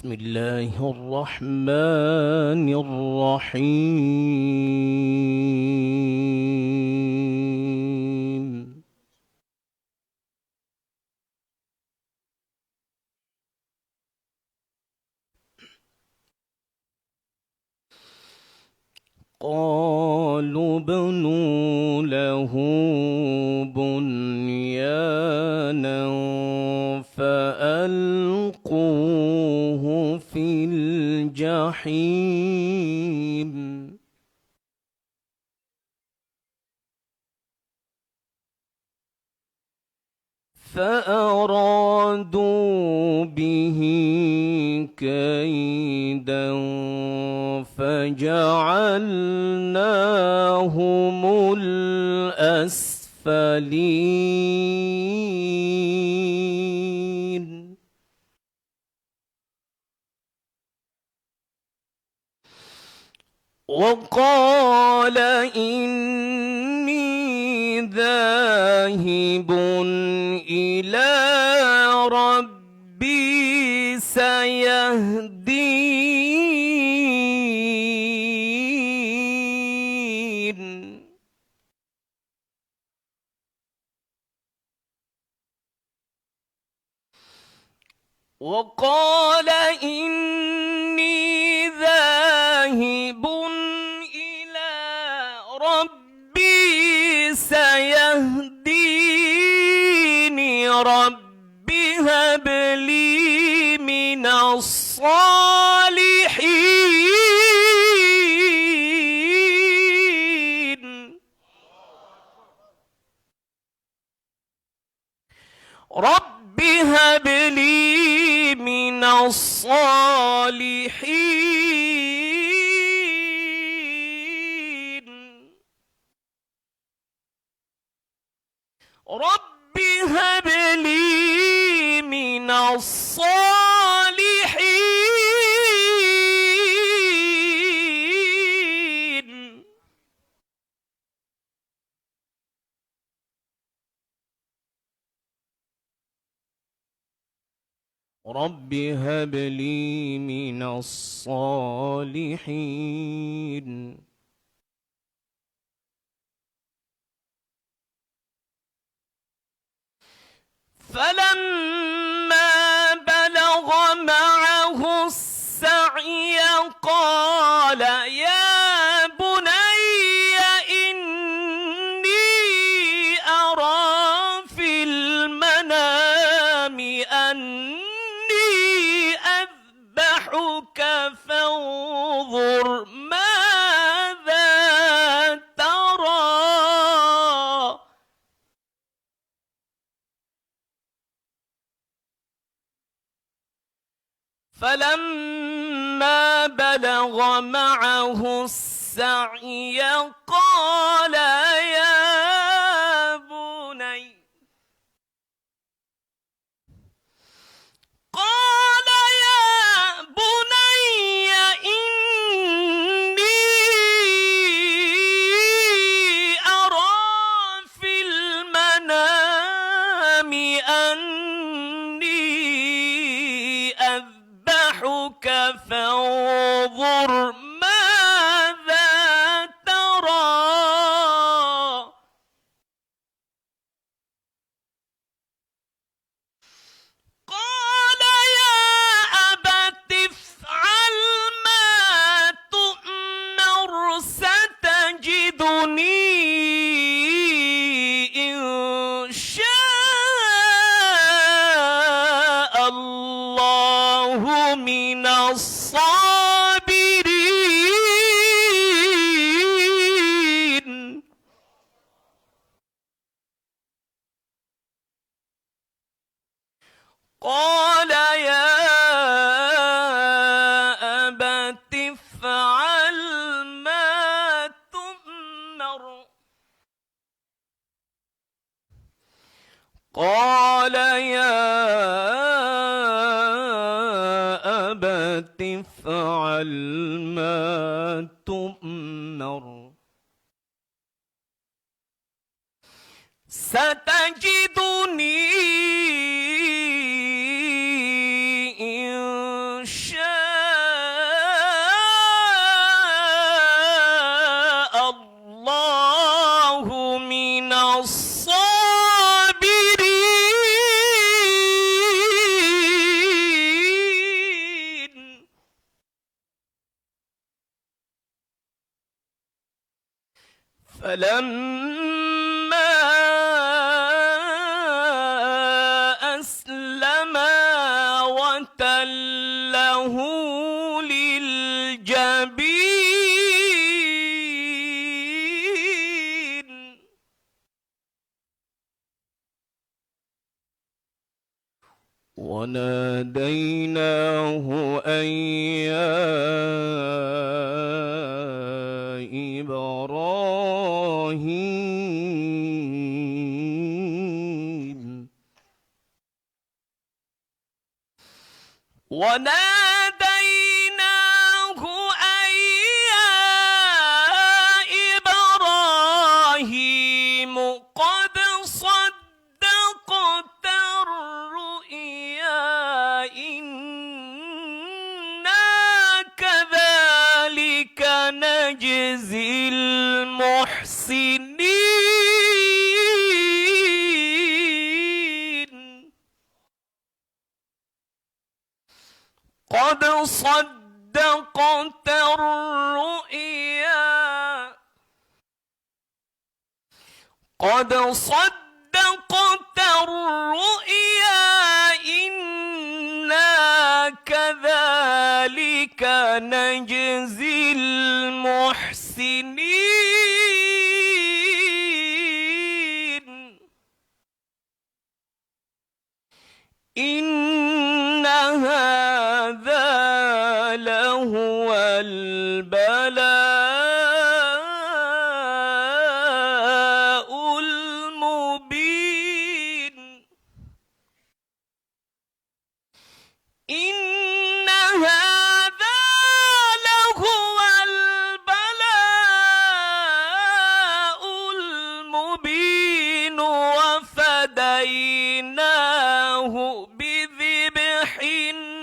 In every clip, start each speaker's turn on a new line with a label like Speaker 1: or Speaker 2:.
Speaker 1: بسم الله الرحمن الرحيم. قالوا ابنوا له بنيانا فألقوه في الجحيم فأرادوا به كيدا فجعلناهم الأسفلين. وقال إني ذاهب إلى ربي سيهدين. وقال إني ذاهب إلى ربي سيهدين. رب هب لي من الصالحين. رب هب لي من الصالحين. رب هب لي من الصالحين. رب هب لي من الصالحين. فلما بلغ معه السعي قال يا بني إني أرى في المنام أني أذبحك فانظر ماذا ترى. فلما بلغ معه السعي قال يا بني إني أرى في المنام أني أذبحك فانظر ماذا ترى. قال يا أبت افعل ما تؤمر ستجدني إن شاء الله من الصابرين. قال يا أبت افعل ما تؤمر. قال يا أبت افعل ما تؤمر ستجدني إن شاء فلما أسلما وتله للجبين وناديناه أن يا إبراهيم وناديناه أن يا إبراهيم قد صدقت الرؤيا إنا كذلك نجزي المحسنين قد صدقت الرؤيا قد صدقت الرؤيا إنا كذلك نجزي المحسنين إن هذا لهو البلاء المبين إن هذا لهو البلاء المبين وفديناه بذبح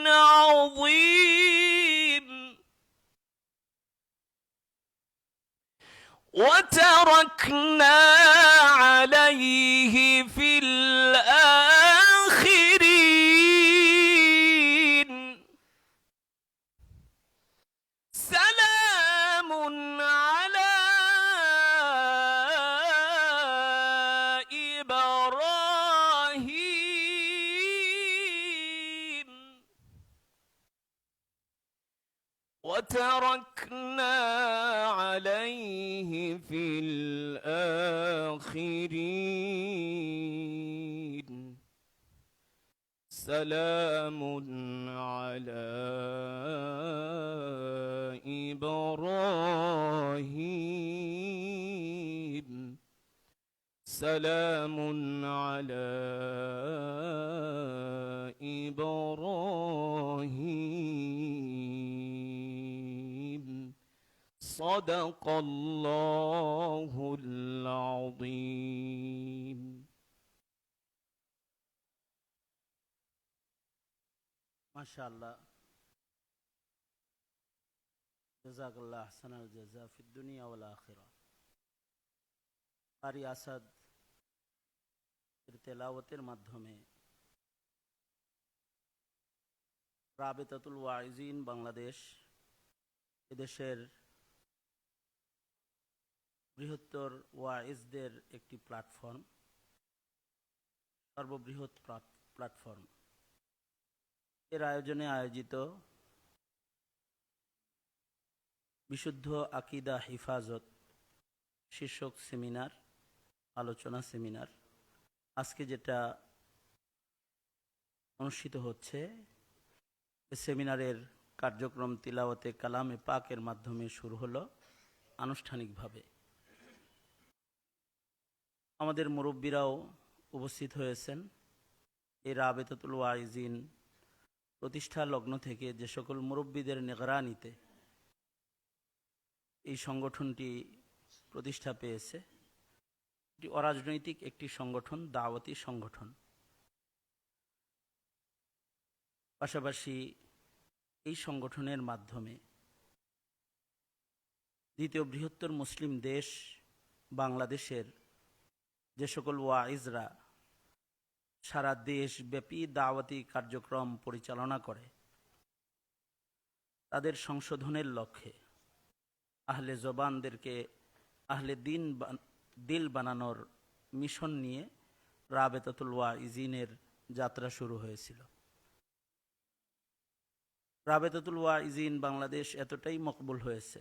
Speaker 1: عظيم وتركنا عليه في الآخرين سلام على إبراهيم وتركنا عليه في الآخرين سلام على إبراهيم سلام على إبراهيم صدق الله العظيم
Speaker 2: মাশাআল্লাহ জাযাকাল্লাহ আহসানাল জাযা ফিদ দুনিয়া ওয়াল আখিরা কারি আসাদ এর তেলাওয়াতের মাধ্যমে রাবিতাতুল ওয়াইজিন বাংলাদেশ এদেশের বৃহত্তর ওয়াইজদের একটি প্ল্যাটফর্ম সর্ববৃহৎ প্ল্যাটফর্ম এর আয়োজনে আয়োজিত বিশুদ্ধ আকীদা হিফাজত শীর্ষক সেমিনার আলোচনা সেমিনার আজকে যেটা অনুষ্ঠিত হচ্ছে এই সেমিনারের কার্যক্রম তিলাওয়াতে কালামে পাকের মাধ্যমে শুরু হলো আনুষ্ঠানিকভাবে আমাদের মুরব্বীরাও উপস্থিত হয়েছেন এই রাবিতাতুল ওয়াইজিন প্রতিষ্ঠা লগ্ন থেকে যে সকল মুরব্বীদের নিগরানিতে এই সংগঠনটি প্রতিষ্ঠা পেয়েছে এটি অরাজনৈতিক একটি সংগঠন দাওয়াতি সংগঠন পাশাপাশি এই সংগঠনের মাধ্যমে দ্বিতীয় বৃহত্তর মুসলিম দেশ বাংলাদেশের যে সকল ওয়াইজরা সারা দেশব্যাপী দাওয়াতি কার্যক্রম পরিচালনা করে তাদের সংশোধনের লক্ষ্যে আহলে জবানদেরকে আহলে দিল বানানোর মিশন নিয়ে রাবেতাতুল ওয়াইজিনের যাত্রা শুরু হয়েছিল। রাবেতাতুল ওয়াইজিন বাংলাদেশ এতটাই মকবুল হয়েছে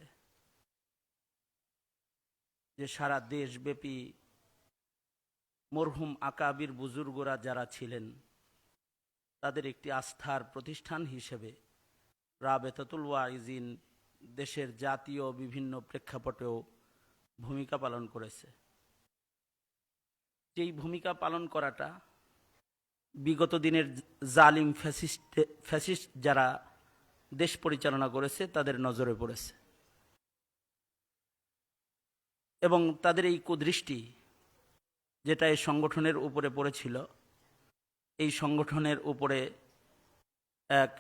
Speaker 2: যে সারা দেশব্যাপী মরহুম আকাবির বুজুর্গরা যারা ছিলেন তাদের একটি আস্থার প্রতিষ্ঠান হিসেবে রাবেতাতুল ওয়াইজিন দেশের জাতীয় বিভিন্ন প্রেক্ষাপটেও ভূমিকা পালন করেছে। যেই ভূমিকা পালন করাটা বিগত দিনের জালিম ফ্যাসিস্ট যারা দেশ পরিচালনা করেছে তাদের নজরে পড়েছে এবং তাদের এই কুদৃষ্টি যেটা এই সংগঠনের উপরে পড়েছিল, এই সংগঠনের উপরে এক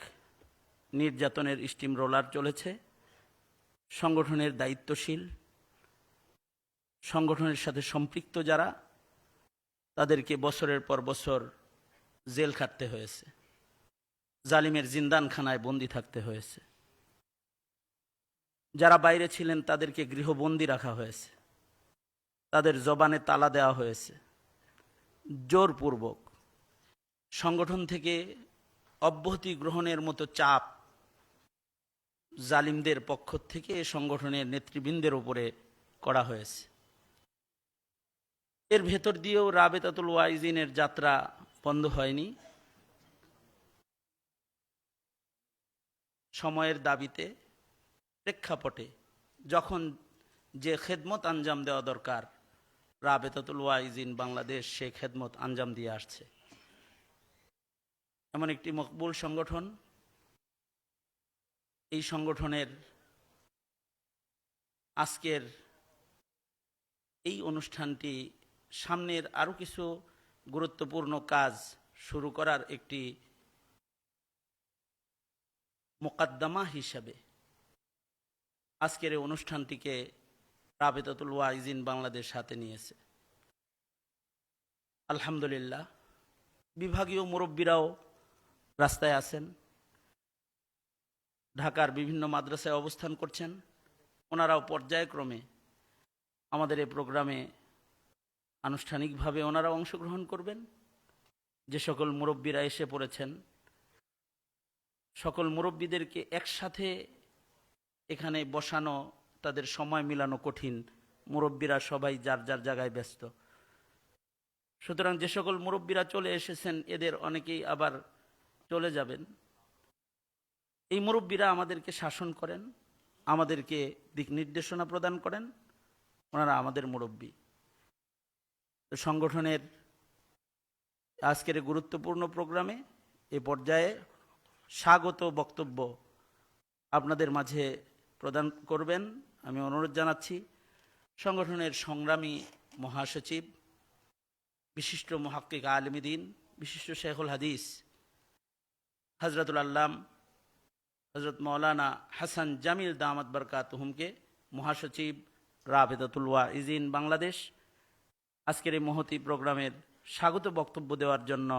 Speaker 2: নির্যাতনের স্টিম রোলার চলেছে। সংগঠনের দায়িত্বশীল, সংগঠনের সাথে সম্পৃক্ত যারা, তাদেরকে বছরের পর বছর জেল খাটতে হয়েছে, জালিমের জিন্দানখানায় বন্দী থাকতে হয়েছে। যারা বাইরে ছিলেন তাদেরকে গৃহবন্দী রাখা হয়েছে, তাদের জবানে তালা দেওয়া হয়েছে। জোরপূর্বক সংগঠন থেকে অব্যাহতি গ্রহণের মতো চাপ জালিমদের পক্ষ থেকে সংগঠনের নেতৃবৃন্দের উপরে করা হয়েছে। এর ভেতর দিয়েও রাবেতাতুল ওয়াইজিনের যাত্রা বন্ধ হয়নি। সময়ের দাবিতে, প্রেক্ষাপটে যখন যে খেদমত আঞ্জাম দেওয়া দরকার, রাবেতাতুল ওয়াইজিন বাংলাদেশ সে খেদমত আঞ্জাম দিয়ে আসছে। এমন একটি মকবুল সংগঠন, এই সংগঠনের আজকের এই অনুষ্ঠানটি সামনের আরও কিছু গুরুত্বপূর্ণ কাজ শুরু করার একটি মোকদ্দমা হিসাবে আজকের এই অনুষ্ঠানটিকে রাবেতাতুল ওয়াইজিন বাংলাদেশ হাতে নিয়েছে। আলহামদুলিল্লাহ, বিভাগীয় মুরব্বীরাও রাস্তায় আছেন, ঢাকার বিভিন্ন মাদ্রাসায় অবস্থান করছেন। ওনারাও পর্যায়ক্রমে আমাদের এই প্রোগ্রামে আনুষ্ঠানিকভাবে ওনারাও অংশগ্রহণ করবেন। যে সকল মুরব্বীরা এসে পড়েছেন, সকল মুরব্বীদেরকে একসাথে এখানে বসানো, তাদের সময় মিলানো কঠিন। মুরব্বীরা সবাই যার যার জায়গায় ব্যস্ত। সুতরাং যে সকল মুরব্বীরা চলে এসেছেন, এদের অনেকেই আবার চলে যাবেন। এই মুরব্বীরা আমাদেরকে শাসন করেন, আমাদেরকে দিক নির্দেশনা প্রদান করেন। ওনারা আমাদের মুরব্বী। সংগঠনের আজকের গুরুত্বপূর্ণ প্রোগ্রামে এ পর্যায়ে স্বাগত বক্তব্য আপনাদের মাঝে প্রদান করবেন আমি অনুরোধ জানাচ্ছি সংগঠনের সংগ্রামী মহাসচিব, বিশিষ্ট মুহাক্কিক আলেমে দ্বীন, বিশিষ্ট শেখুল হাদিস হজরতুল আল্লাম হজরত মৌলানা হাসান জামিল দামাত বরকাতুহুমকে, মহাসচিব রাবেতাতুল ওয়াইজিন বাংলাদেশ, আজকের এই মহতী প্রোগ্রামের স্বাগত বক্তব্য দেওয়ার জন্য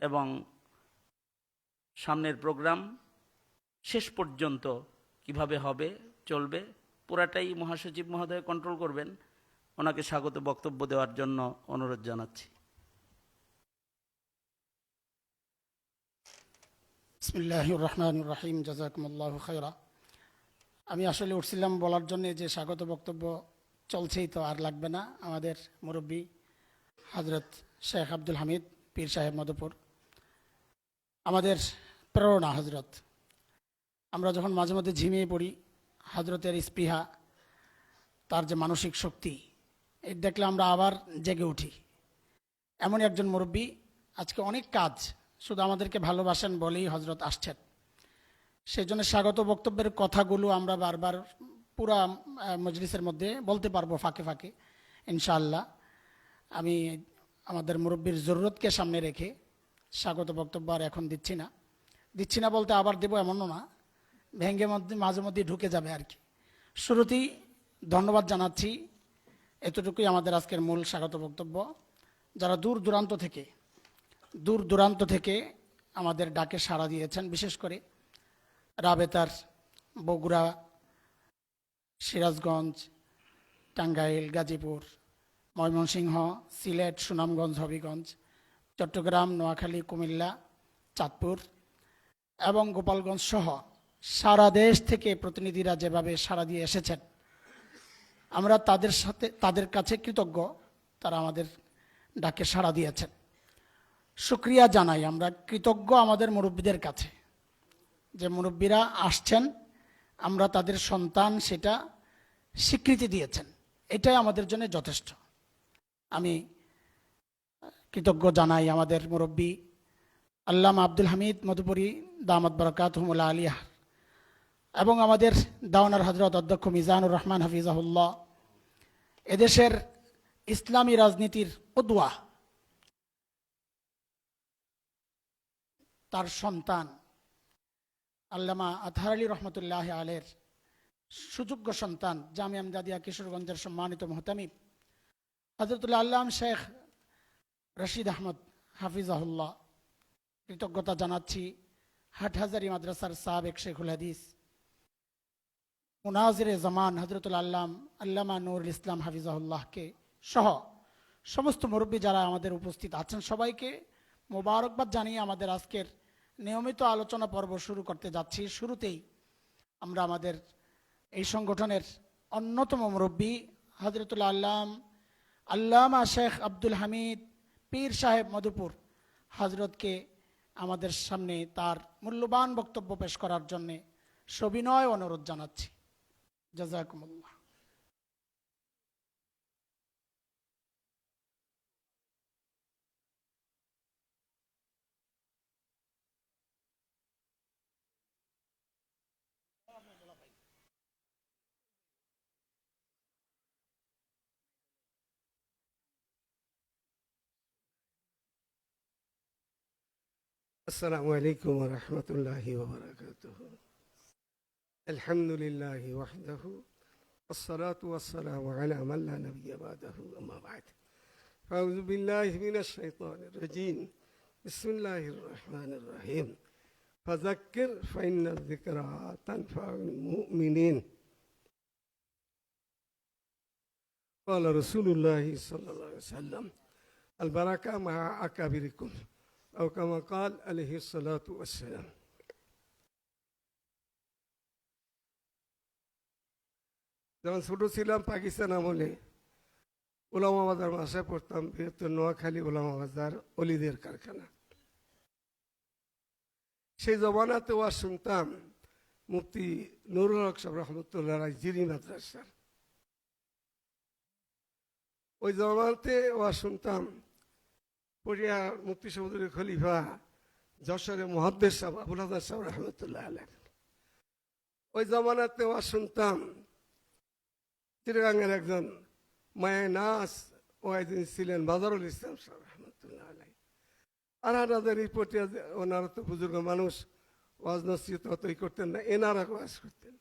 Speaker 2: এবং সামনের প্রোগ্রাম শেষ পর্যন্ত কিভাবে হবে, চলবে, পুরাটাই মহাসচিব মহোদয় কন্ট্রোল করবেন। ওনাকে স্বাগত বক্তব্য দেওয়ার জন্য অনুরোধ জানাচ্ছি।
Speaker 3: বিসমিল্লাহির রহমানির রহিম। জাযাকুমুল্লাহু খায়রা। আমি আসলে উঠছিলাম বলার জন্য যে স্বাগত বক্তব্য চলছেই, তো আর লাগবে না। আমাদের মুরব্বী হযরত শেখ আব্দুল হামিদ পীর সাহেব মধুপুর, আমাদের প্রেরণা হযরত। আমরা যখন মাঝে মধ্যে ঝিমিয়ে পড়ি, হযরতের স্পৃহা, তার যে মানসিক শক্তি, এই দেখলে আমরা আবার জেগে উঠি। এমন একজন মুরব্বী, আজকে অনেক কাজ, শুধু আমাদেরকে ভালোবাসেন বলেই হযরত আসছেন। সেই জন্য স্বাগত বক্তব্যের কথাগুলো আমরা বারবার পুরা মজলিসের মধ্যে বলতে পারবো ফাঁকে ফাঁকে ইনশাআল্লাহ। আমি আমাদের মুরব্বীর জরুরতকে সামনে রেখে স্বাগত বক্তব্য আর এখন দিচ্ছি না বলতে আবার দেবো এমনও না, ভেঙ্গে মাঝে মধ্যে ঢুকে যাবে আর কি। শুরুতেই ধন্যবাদ জানাচ্ছি, এতটুকুই আমাদের আজকের মূল স্বাগত বক্তব্য। যারা দূর দূরান্ত থেকে আমাদের ডাকে সাড়া দিয়েছেন, বিশেষ করে রাবেতার বগুড়া, সিরাজগঞ্জ, টাঙ্গাইল, গাজীপুর, ময়মনসিংহ, সিলেট, সুনামগঞ্জ, হবিগঞ্জ, চট্টগ্রাম, নোয়াখালী, কুমিল্লা, চাঁদপুর এবং গোপালগঞ্জ সহ সারা দেশ থেকে প্রতিনিধিরা যেভাবে সাড়া দিয়ে এসেছেন, আমরা তাদের কাছে কৃতজ্ঞ। তারা আমাদের ডাকে সাড়া দিয়েছেন। শুকরিয়া জানাই, আমরা কৃতজ্ঞ আমাদের মুরব্বীদের কাছে যে মুরব্বীরা আসছেন, আমরা তাদের সন্তান সেটা স্বীকৃতি দিয়েছেন, এটাই আমাদের জন্য যথেষ্ট। আমি কৃতজ্ঞ জানাই আমাদের মুরব্বী আল্লামা আব্দুল হামিদ মধুপুরী দামাত বারাকাতুহুমুল আলিয়া এবং আমাদের দাওয়ানার হযরত অধ্যক্ষ মিজানুর রহমান হাফিজাহুল্লাহ, এদেশের ইসলামী রাজনীতির উদওয়া, তার সন্তান আল্লামা আতহার আলী রহমতুল্লাহ আলের সুযোগ্য সন্তান, জামিয়া আমদাদিয়া কিশোরগঞ্জের সম্মানিত মুহতামিম হযরতুল আল্লাম শেখ রশিদ আহমদ হাফিজাহুল্লাহ। কৃতজ্ঞতা জানাচ্ছি হাটহাজারী মাদ্রাসার সাবেক শেখুল হাদিস মুনাজিরে জামান হযরতুল আল্লামা নুরুল ইসলাম হাফিজাহুল্লাহকে সহ সমস্ত মুরব্বী যারা আমাদের উপস্থিত আছেন, সবাইকে মোবারকবাদ জানিয়ে আমাদের আজকের নিয়মিত আলোচনা পর্ব শুরু করতে যাচ্ছি। শুরুতেই আমরা আমাদের এই সংগঠনের অন্যতম মুরব্বী হযরতুল আল্লামা শেখ আব্দুল হামিদ পীর সাহেব মধুপুর হযরতকে আমাদের সামনে তার মূল্যবান বক্তব্য পেশ করার জন্য সবিনয় অনুরোধ জানাচ্ছি। জাযাকুমুল্লাহ।
Speaker 4: السلام عليكم ورحمة الله وبركاته. الحمد لله وحده والصلاة والسلام على من لا نبي بعده أما بعد. فأعوذ بالله من الشيطان الرجيم. بسم الله الرحمن الرحيم. فذكر فإن الذكرى تنفع المؤمنين. قال رسول الله صلى الله عليه وسلم: البركة مع أكابركم، أو كما قال عليه الصلاة والسلام. যখন ছোট ছিলাম পাকিস্তান আমলে উলামা বাজার মাসায় পড়তাম, বৃহত্তর নোয়াখালী উলামা বাজার অলিদের কারখানা। সেই জমানাতে ওয়াজ শুনতাম মুফতি নুরুল হক সাহেব রহমতুল্লাহ জিরি মাদ্রাসার। ওই জমানাতে ওয়াজ শুনতাম পড়িয়া মুফতি সৌদুরী খলিফা যশোরে মুহাদ্দিস সাহেব আবুল হাসান সাহেব রহমতুল্লাহ আলাইহ। ওই জমানাতে ওয়াজ শুনতাম চিটাগাঙ্গের একজন মায়ে নাস ওয়াইদিন ছিলেন বাজারুল ইসলাম সাহেব রহমতুল্লাহ আলাইহ। আর হাজার এই পটিয়া ওনারা তো বুজুর্গ মানুষ, ওয়াজ নসিহত অতই করতেন না, এনারা ওয়াজ করতেন।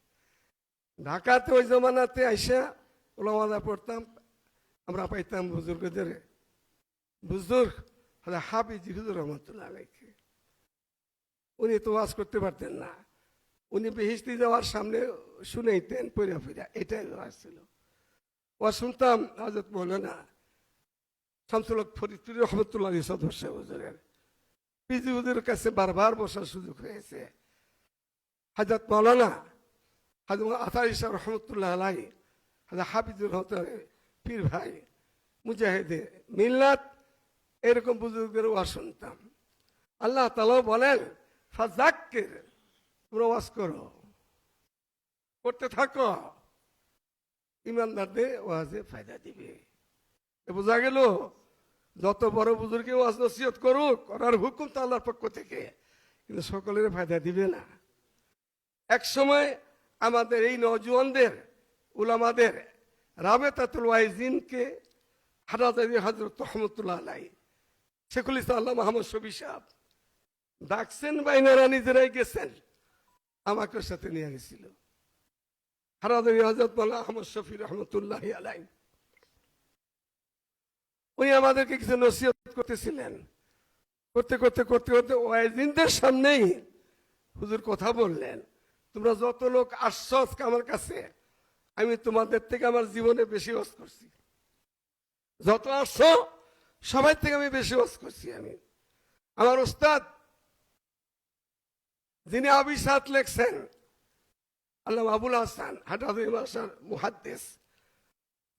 Speaker 4: ঢাকাতে ওই জমানাতে আইসা ওলামাদা পড়তাম, আমরা পাইতাম বুজুর্গদের বুজুর্গ হাফিজ হুজুর রহমতুল্লাহ আলাইহি। উনি তো ওয়াজ করতে পারতেন না, উনি বেহিস্তি যাওয়ার সামনে শুনেইতেন পড়া ফিরা, এটাই ওয়াজ ছিল। ওয়াজ শুনতাম হযরত মৌলানা শামসুল হক ফরিদপুরি রহমতুল্লাহ সদস্য হুজুরের। পিজি হুজুরের কাছে বারবার বসার সুযোগ হয়েছে। হযরত মৌলানা হযরত আতার ইসা রহমতুল্লাহ আলাইহি, হযরত হাফিজুর রহমতুল্লাহ পীর ভাই মুজাহিদে মিল্লাত, এরকম বুজুর্গের ওয়াজ শুনতাম। আল্লাহ তাআলা বলেন ফাযাক্কির, তোমরা ওয়াজ করো, করতে থাকো, ইমানদারদের ওয়াজে ফায়দা দিবে। বোঝা গেল যত বড় বুজুর্গে ওয়াজ নসিহত করুক, করার হুকুম তো আল্লাহর পক্ষ থেকে, কিন্তু সকলের ফায়দা দিবে না। এক সময় আমাদের এই নওজওয়ানদের উলামাদের রাবেতাতুল ওয়াইজিনকে হাটহাজারী হযরত রহমতুল্লাহ আলাইহি শেখুল ইসলাম আল্লাহ মোহাম্মদ শফি সাহেব ডাকছেন, বাইনারা নিজেরাই গেছেন, আমাকে সাথে নিয়ে গেছিল। হাটহাজারী হযরত মাওলানা আহমদ শফি রহমতুল্লাহ আলাইহি উনি আমাদেরকে কিছু নসিহত করতেছিলেন। করতে করতে করতে করতে ওয়াইজিনদের সামনেই হুজুর কথা বললেন, তোমরা যত লোক আসছো আমার কাছে, আমি তোমাদের থেকে আমার জীবনে বেশি ওয়াজ করছি, যত আসছো সবাই থেকে আমি বেশি ওয়াজ করছি। আমি আমার ওস্তাদ যিনি আবিসাত লেখছেন আল্লামা আবুল হাসান হাটাদুল মাসার মুহাদ্দিস,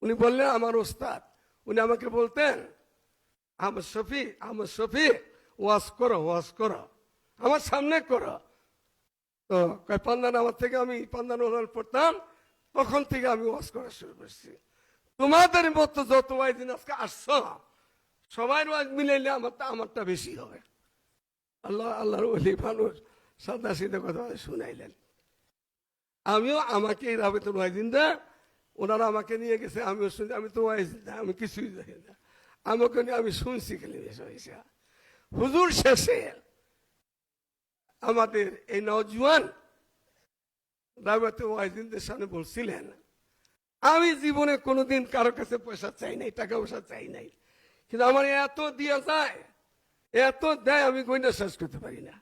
Speaker 4: উনি বললেন আমার ওস্তাদ, উনি আমাকে বলতেন আহমদ শফি ওয়াজ করো, ওয়াজ করো, আমার সামনে করো। তো পান্দান আমার থেকে আমি পান্দান পড়তাম, তখন থেকে আমি ওয়াজ করা শুরু করছি। তোমাদের মতো যত দিন আজকে আসছো সবাই ওয়াজ মিলাইলে আমারটা বেশি হবে। আল্লাহর ওলি মানুষ সাদা সিধা কথা শুনাইলেন। আমিও আমাকে এই রাবেতুল ওয়াইজিনরা ওনারা আমাকে নিয়ে গেছে, আমিও শুনছি। আমি তো ওয়াইজ না, আমি কিছুই জানি না, আমাকে নিয়ে আমি শুনছি খালি বেশি। হুজুর শেষে আমাদের এই নওজোয়ান রাবেতুল ওয়াইজিনদের সামনে বলছিলেন, আমি জীবনে কোনোদিন কারো কাছে পয়সা চাই নাই, টাকা পয়সা চাই নাই, কিন্তু আমার এত দিয়া যায়, এত দেয়, আমি গয়না শেষ করতে পারি না।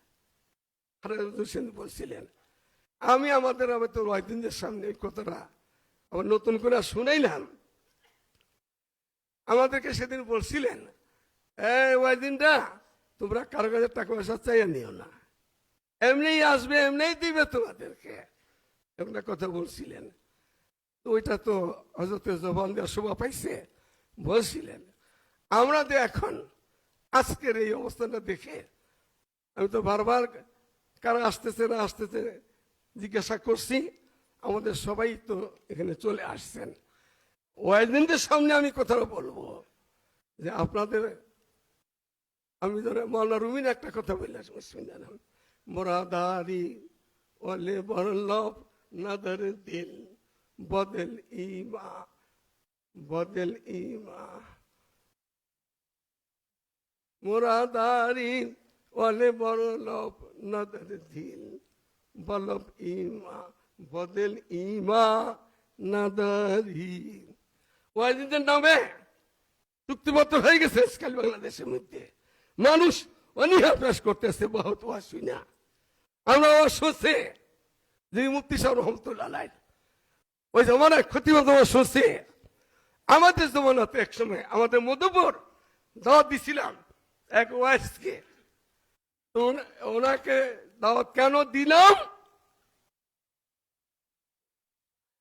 Speaker 4: বলছিলেন আমি আমাদের রাবেতুল ওয়াইজিনদের সামনে এই কথাটা আবার নতুন করে শুনাইলাম। আমাদেরকে সেদিন বলছিলেন, ওয়াইজিনরা তোমরা কারো কাছে টাকা পয়সা চাইয়া নিও না, এমনিই আসবে, এমনিই দিবে তোমাদেরকে, এমন কথা বলছিলেন। তো ওইটা তো হযরতের জবান দেওয়ার শোভা পাইছে। বলছিলেন আমরা যে এখন আজকের এই অবস্থাটা দেখে আমি তো বারবার কারা আসতেছে না আসতেছে জিজ্ঞাসা করছি, আমাদের সবাই তো এখানে চলে আসছেন। ওয়াইজিনদের সামনে আমি কথাটা বলবো যে আপনাদের, আমি ধরে মাওলানা রুমিন একটা কথা বললাম, শুনলাম মোরাদারি ওলে বরলভ নাদর দিল বদল ইমা, বদল ইমা, মোরাদারি ওলে বরলভ নাদর দিল বলব ইমা, বদল ইমা নাদারি। ওয়াইজিনদের নামে চুক্তিপত্র হয়ে গেছে আজকাল বাংলাদেশের মধ্যে, মানুষ অনীহা প্রকাশ করতেছে বহুত ওয়াজ শুনা। আমরা শুনছি যে মুফতি সাহেব রহমতুল্লাহ আলাইহি ওই জমানায় ক্ষতিমত শুনছি। আমাদের জমানাতে এক সময় আমাদের মধুপুর দাওয়াত দিছিলাম এক ওয়াইজকে, তো ওনাকে দাওয়াত কেন দিলাম,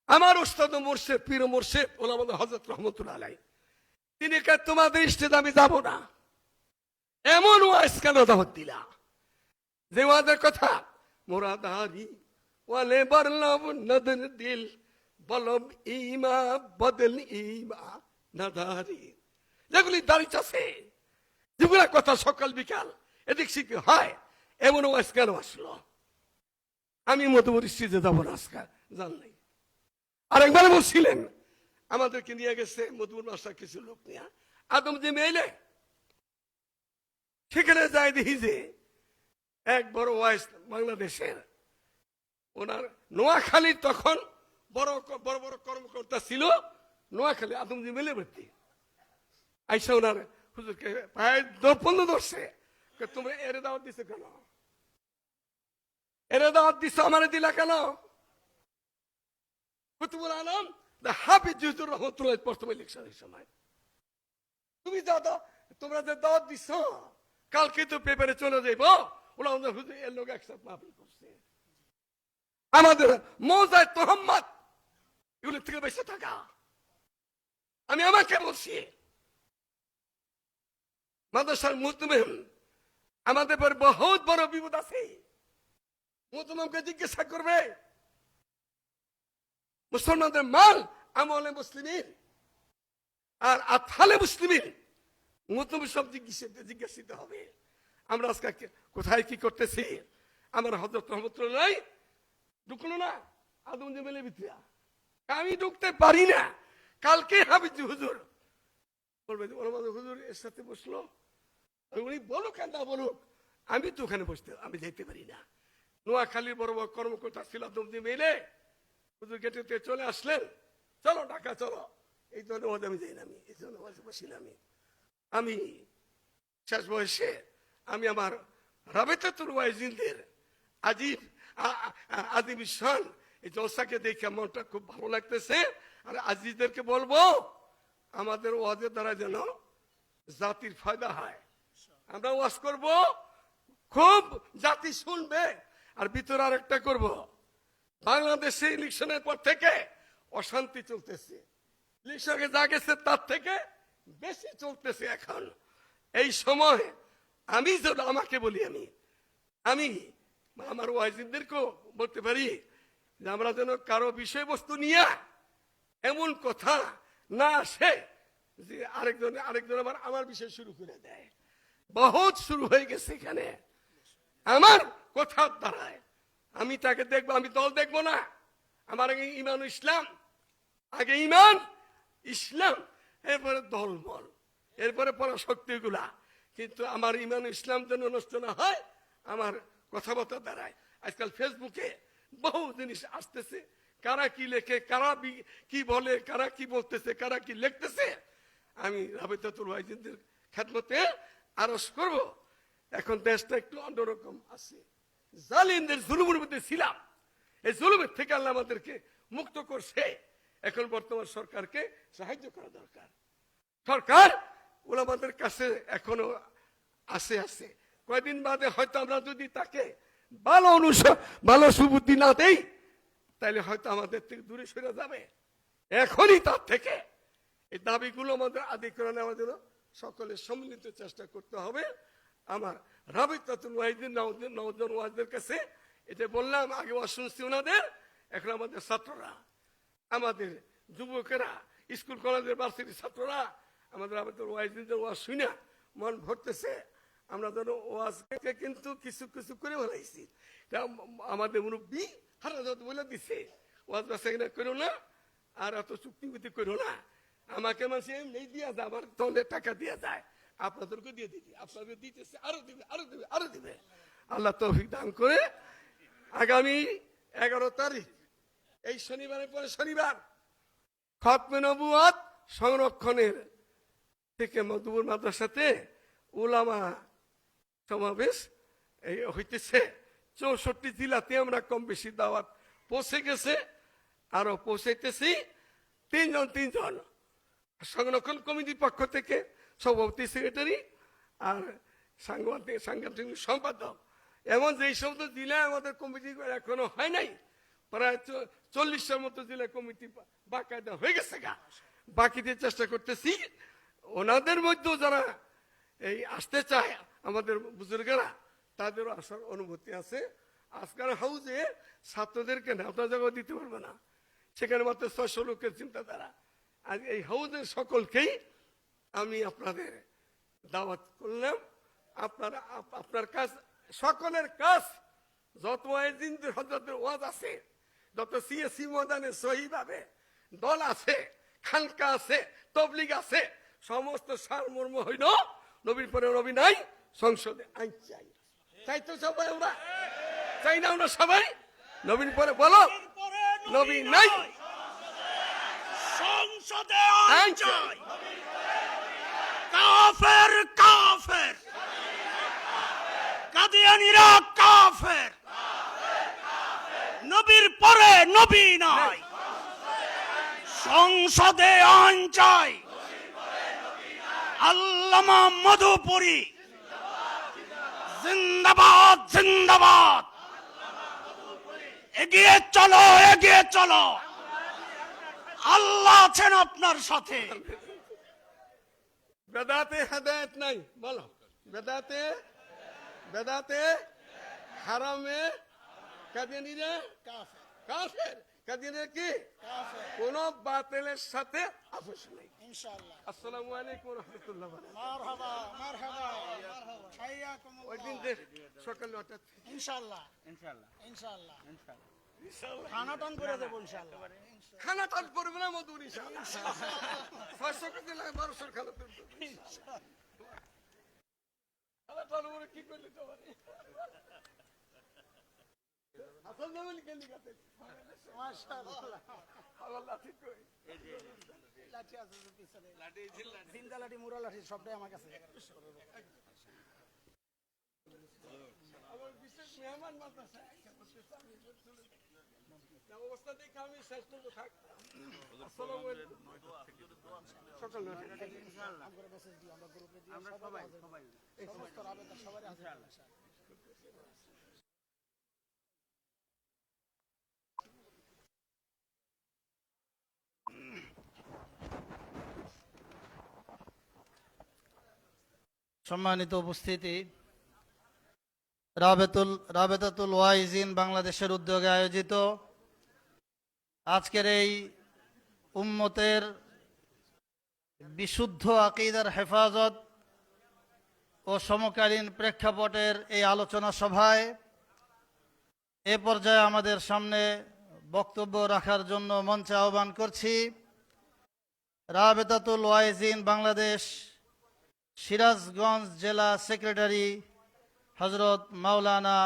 Speaker 4: আমার ওস্তাদ মুর্শিদ পীর মুর্শিদ ওলামা হযরত রহমতুল্লাহ আলাইহি তিনি কে তোমাদের স্টেজে আমি যাব না, এমন ওয়াজ কেন দাওয়াত দিলা, যে ওয়াজের কথা মুরাদারি ওয়ালে বরলব নদর দিল বলব ইমা বদল ইমা নাদারি, যেগুলি দাঁড়িয়ে আছে, যেগুলা কথা সকাল বিকাল এদিক শিখে হয়, এমন ওয়াজ কেন আসলো। আমি মধুপুর স্টেজে যাবো না আজকে, জান নাই। আরেকবার বলছিলেন আমাদেরকে নিয়ে গেছে মধুপুর মাস্টার কিছু লোক নিয়ে আদম যে মেইলে, সেখানে যাই দেখি যে এক বড় ওয়াইজ বাংলাদেশের, ওনার নোয়াখালীর তখন বড় বড় বড় কর্মকর্তা ছিল নোয়াখালী আদমজি মেলে ভর্তি, আইসা ওনার হুজুরকে প্রায় দর্পণ ধরছে, তোমরা এরে দাওয়াত দিছো কেন, এরে দাওয়াত দিছো আমারে দিলা কেন। কুতুবুল আলম হাফিজ হুজুর রহমতুল্লাহ প্রথম ইলেকশনের সময় তুমি যা দাও, তোমরা যে দাওয়াত দিছো কালকে তো পেপারে চলে যাইব, ওরা হুজুর এর লোক একসাথে মাহফিল করছে, আমাদের মৌজায় তোহম্মদ এগুলো থেকে বেঁচে থাকা। আমি আমাকে বলছি মাদ্রাসার মুহতামিম, আমাদের পর বহুত বড় বিপদ আছে, মুহতামিমকে জিজ্ঞাসা করবে মুসলমানদের মাল আমলে মুসলিমিন আর আতহালে মুসলিমিন, মুহতামিম সব জিজ্ঞাসিত হবে। আমরা আজকে কোথায় কি করতেছি, আমার হযরত রহমতুল্লাহ ঢুকলো না আদম জেমেলের ভিতরে, আমি ঢুকতে পারি না। কালকে হাফিজ হুজুর বলবে হুজুর এর সাথে বসলো, উনি বলুক আর না বলুক, আমি তো ওখানে বসতে, আমি যেতে পারি না। নোয়াখালীর বড় বড় কর্মকর্তা ছিল আদম জেমেলে, হুজুর গেটে চলে আসলেন, চলো ঢাকা চলো, এই ধরনের আমি যাই না, আমি এই জন্য বসিলাম। আমি শেষ বয়সে আমি আমার রাবেতাতুল ওয়াইজিনদের আজিব আদিব শান এই জলসাকে দেখে মনটা খুব ভালো লাগতেছে। আর আজিজদেরকে বলবো আমাদের ওয়াজের দ্বারা যেন জাতির ফায়দা হয়। আমরা ওয়াজ করব, খুব জাতি শুনবে। আর ভিতরে আরেকটা করব, বাংলাদেশে ইলেকশনের পর থেকে অশান্তি চলতেছে, ইলেকশনে যা গেছে তার থেকে বেশি চলতেছে এখন। এই সময় আমি যেন আমাকে বলি, আমি আমার ওয়াইজিনদেরকেও বলতে পারি যে আমরা যেন কারো বিষয়বস্তু নিয়ে এমন কথা না আসে যে আরেকজন আবার আমার বিষয় শুরু করে দেয়। বহুত শুরু হয়ে গেছে এখানে আমার কথার দ্বারায়। আমি তাকে দেখবো, আমি দল দেখবো না। আমার আগে ইমান ইসলাম, আগে ইমান ইসলাম, এরপরে দলমল, এরপরে পরাশক্তিগুলা। কিন্তু আমার ইমান ইসলাম যেন নষ্ট না হয় আমার কথাবার্তা দ্বারায়। আজকাল ফেসবুকে বহু জিনিস আসতেছে, কারা কি লেখে, কারা কি বলে, কারা কি বলতেছে, কারা কি লিখতেছে। আমি রাবেতাতুল ওয়াইজিনদের খেদমতে আরজ করব, এখন দেশটা একটু অন্যরকম আছে। জালিমদের জুলুমের মধ্যে ছিলাম, এই জুলুমের থেকে আল্লাহ আমাদেরকে মুক্ত করছে। এখন বর্তমান সরকারকে সাহায্য করা দরকার। সরকার ওলামাদের কাছে এখনো আছে। কয়দিন বাদে হয়তো আমরা যদি তাকে ভালো সুবুদ্ধি না দেই, তাহলে হয়তো আমাদের থেকে দূরে সরে যাবে। এখনই তার থেকে এই দাবিগুলো আমাদের আদায় করে নেওয়ার জন্য সকলের সম্মিলিত চেষ্টা করতে হবে। আমার রাবিতাতুল ওয়াহিদিন নওজোয়ান ওয়াজদের কাছে এটা বললাম, আগে ওয়াজ শুনছি ওনাদের, এখন আমাদের ছাত্ররা, আমাদের যুবকেরা, স্কুল কলেজের ভার্সিটির ছাত্ররা আমাদের রাবিতাতুল ওয়াহিদিনদের ওয়াজ শুনে মন ভরতেছে। আমরা যেন ওয়াজকে কিন্তু কিছু কিছু করে বলাইছি। আমাদের মুরব্বী হারাজত বলে দিছে, ওয়াজ বাসাইনা করো না, আর এত চুক্তিবুদ্ধি করো না। আমাকে মানুষ এমনি দিয়া যায়, আমার তলে টাকা দিয়া যায়, আপনাদেরকে দিয়ে দিবি, আপনাদের দিতেছে, আরো দিবে। আল্লাহ তৌফিক দান করে। আগামী 11 তারিখ এই শনিবারের পরে শনিবার খতমে নবুয়ত সংরক্ষণের থেকে মধুপুর মাদ্রাসাতে উলামা সমাবেশ এই হইতেছে। 64 জেলাতে আমরা কম বেশি দাওয়াত পৌঁছে গেছে, আরো পৌঁছাইতেছি। তিনজন সংরক্ষণ কমিটির পক্ষ থেকে, সভাপতি, সেক্রেটারি আর সাংগঠনিক সম্পাদক। এমন যেই সমস্ত জেলায় আমাদের কমিটি এখনো হয় নাই, প্রায় 40টার মতো জেলা কমিটি বাকায়দা হয়ে গেছে গা। বাকিদের চেষ্টা করতেছি। ওনাদের মধ্যেও যারা এই আসতে চায় আমাদের বুজুর্গেরা, তাদেরও আসার অনুমতি আছে। আজকাল হাউজে ছাত্রদেরকে নেওয়া জায়গা দিতে পারবে না, সেখানে মাত্র 600 লোকের চিন্তাধারা। আর এই হাউজের সকলকেই আমি আপনাদের দাওয়াত করলাম। আপনার কাজ, সকলের কাজ, যত ওয়াইজিনদের হযরতের ওয়াজ আছে, যত সিএসি ময়দানে সহিভাবে দল আছে, খানকা আছে, তবলিগ আছে, সমস্ত সারমর্ম হইল নবীর পরে নবী নাই, সংসদে আইন চাই। চাই তো সবাই, আমরা চাই না? আমরা সবাই নবীর পরে বলো, নবী নাই,
Speaker 5: সংসদে আইন চাই। কাফের কাফের, কাদিয়ানীরা কাফের, নবীর পরে নবী নাই, সংসদে আইন চাই। আল্লামা মধুপুরী জিন্দাবাদ, জিন্দাবাদ। এগিয়ে চলো, এগিয়ে চলো, আল্লাহ আছেন আপনার সাথে।
Speaker 4: বেদাতে হেদায়েত নাই, বলো বেদাতে হারামে কাদিয়ানীরা কাফের, কাদিয়ানীরা কি কোন বাতিলের সাথে আপোষ নেই।
Speaker 3: ইনশাআল্লাহ।
Speaker 4: আসসালামু আলাইকুম ওয়া রাহমাতুল্লাহ।
Speaker 3: মারহাবা, মারহাবা, হাইয়াকুমুল্লাহ।
Speaker 4: ওই দিন যে সকাল 9টা
Speaker 3: ইনশাআল্লাহ,
Speaker 2: ইনশাআল্লাহ,
Speaker 3: ইনশাআল্লাহ।
Speaker 2: ইনশাআল্লাহ।
Speaker 3: খানা টান করে দেব ইনশাআল্লাহ।
Speaker 4: খানা টান করবে না মধুর ইনশাআল্লাহ। 600 কেজি লাগে, 1200 খানা টান করবে ইনশাআল্লাহ। খানা টান করে কি করলে তো পারে হাসান জামাল গেলি গাতে
Speaker 3: মাশাআল্লাহ।
Speaker 4: আল্লাহ ঠিক কই।
Speaker 3: লাঠি আছে যে পিছনে, জিন্দা লাঠি, মুরা লাঠি সবটাই আমার কাছে।
Speaker 4: আমার বিশেষ মেহমান মাদ্রাসা অবস্থা দেখে আমি শেষ করবো, থাক। আসসালামু আলাইকুম। সকাল 9টা।
Speaker 6: সম্মানিত উপস্থিতি, রাবেতাতুল ওয়াইজিন বাংলাদেশের উদ্যোগে আয়োজিত আজকের এই উম্মতের বিশুদ্ধ আকীদার হেফাজত ও সমকালীন প্রেক্ষাপটের এই আলোচনা সভায় এ পর্যায়ে আমাদের সামনে বক্তব্য রাখার জন্য মঞ্চে আহ্বান করছি রাবেতাতুল ওয়াইজিন বাংলাদেশ সিরাজগঞ্জ জেলা সেক্রেটারি হজরত মাওলানা